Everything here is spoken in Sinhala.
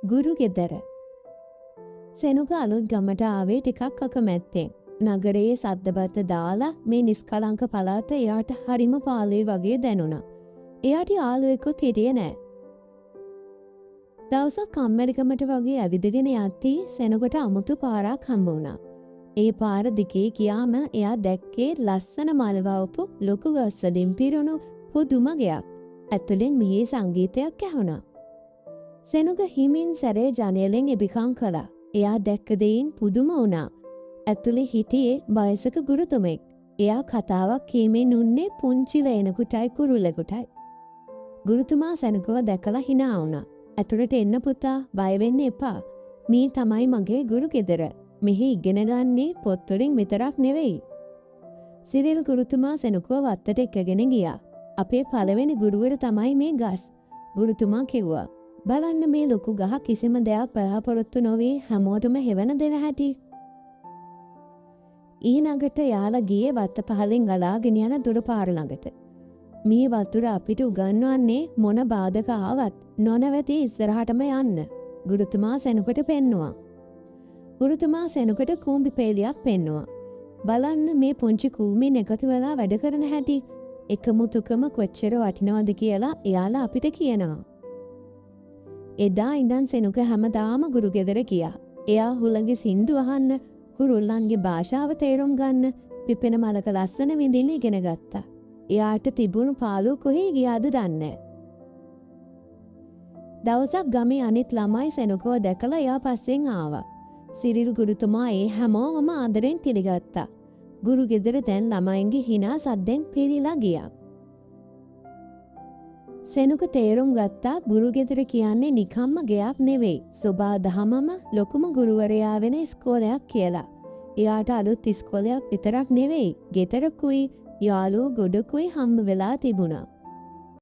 ගුරු ගෙදර. සෙනුග අලුත් ගමට ආවේ ටිකක් අකමැත්තෙන්. නගරයේ සද්දබද්ද දාලා මේ නිස්කලංක පළාත එයාට හරිම පාළුයි වගේ දැනුණා. එයාට යාළුවෙකුත් හිටියේ නෑ. දවසක් කම්මැලිකමට වගේ ඇවිදගෙන යද්දී සෙනුගට අමුතු පාරක් හම්බ වුණා. ඒ පාර දිගේ ගියාම එයා දැක්කේ ලස්සන මල් වවපු ලොකු ගස් වලින් පිරුණු පුදුම ගෙයක්. ඇතුලෙන් මිහි සංගීතයක් ඇහුණා. සෙනුග හිමින් සැරේ ජනේලෙන් එබිකම් කළා. එයා දැක්ක දෙයින් පුදුම වුණා. ඇතුලේ හිටියේ වයසක ගුරුතුමෙක්. එයා කතාවක් කීමෙන් උන්නේ පුංචි ලේනකුටයි කුරුල්ලෙකුටයි. ගුරුතුමා සෙනුගව දැකලා hina වුණා. ඇතුලට එන්න පුතා, බය වෙන්න එපා. මේ තමයි මගේ ගුරු ගෙදර. මෙහි ඉගෙන ගන්නේ පොත් වලින් විතරක් නෙවෙයි. සිරිල් ගුරුතුමා සෙනුගව වත්තට එක්කගෙන ගියා. අපේ පළවෙනි ගුරුවර තමයි මේ ගස්. ගුරුතුමා කිව්වා. බලන්න මේ ලොකු ගහ කිසිම දෙයක් බලාපොරොත්තු නොවී හැමෝටම හෙවන දෙන හැටි. ඊළඟට යාලා ගියේ වත්ත පහලින් ගලාගෙන යන දුර පාර ළඟට. මේ වතුර අපිට උගන්වන්නේ මොන බාධක ආවත් නොනවති ඉස්සරහටම යන්න. ගුරුතුමා සෙනුකට පෙන්නුවා. ගුරුතුමා සෙනුකට කූඹි පෙළියක් පෙන්නුවා. බලන්න මේ පුංචි කූඹින් එකතු වෙලා වැඩ කරන හැටි. එකමුතුකම කොච්චර වටිනවද කියලා එයාලා අපිට කියනවා. එදා ඉඳන් සෙනුක හැමදාම ගුරු ගෙදර ගියා. එයා හුළඟේ සින්දු අහන්න, කුරුල්ලන්ගේ භාෂාව තේරුම් ගන්න, පිපෙන මලක ලස්සන විඳින්න ඉගෙන ගත්තා. එයාට තිබුණු පාළුව කොහේ ගියාද දන්නේ. දවසක් ගමේ අනිත් ළමයි සෙනුකව දැකලා එයා පස්සෙන් ආවා. සිරිල් ගුරුතුමා ඒ හැමෝම ආදරෙන් පිළිගත්තා. ගුරු ගෙදර දැන් ළමයින්ගේ hina සද්දෙන් පිරීලා ගියා. සෙනුක තේරුම් ගත්තා ගුරු ගෙදර කියන්නේ නිකම්ම ගෙයක් නෙවෙයි. සෝබා දහමම ලොකුම ගුරුවරයා වෙන ඉස්කෝලයක් කියලා. එයාට අලුත් ඉස්කෝලයක් විතරක් නෙවෙයි, ගෙදරකුයි යාළුවෝ ගොඩකුයි හම්බ වෙලා තිබුණා.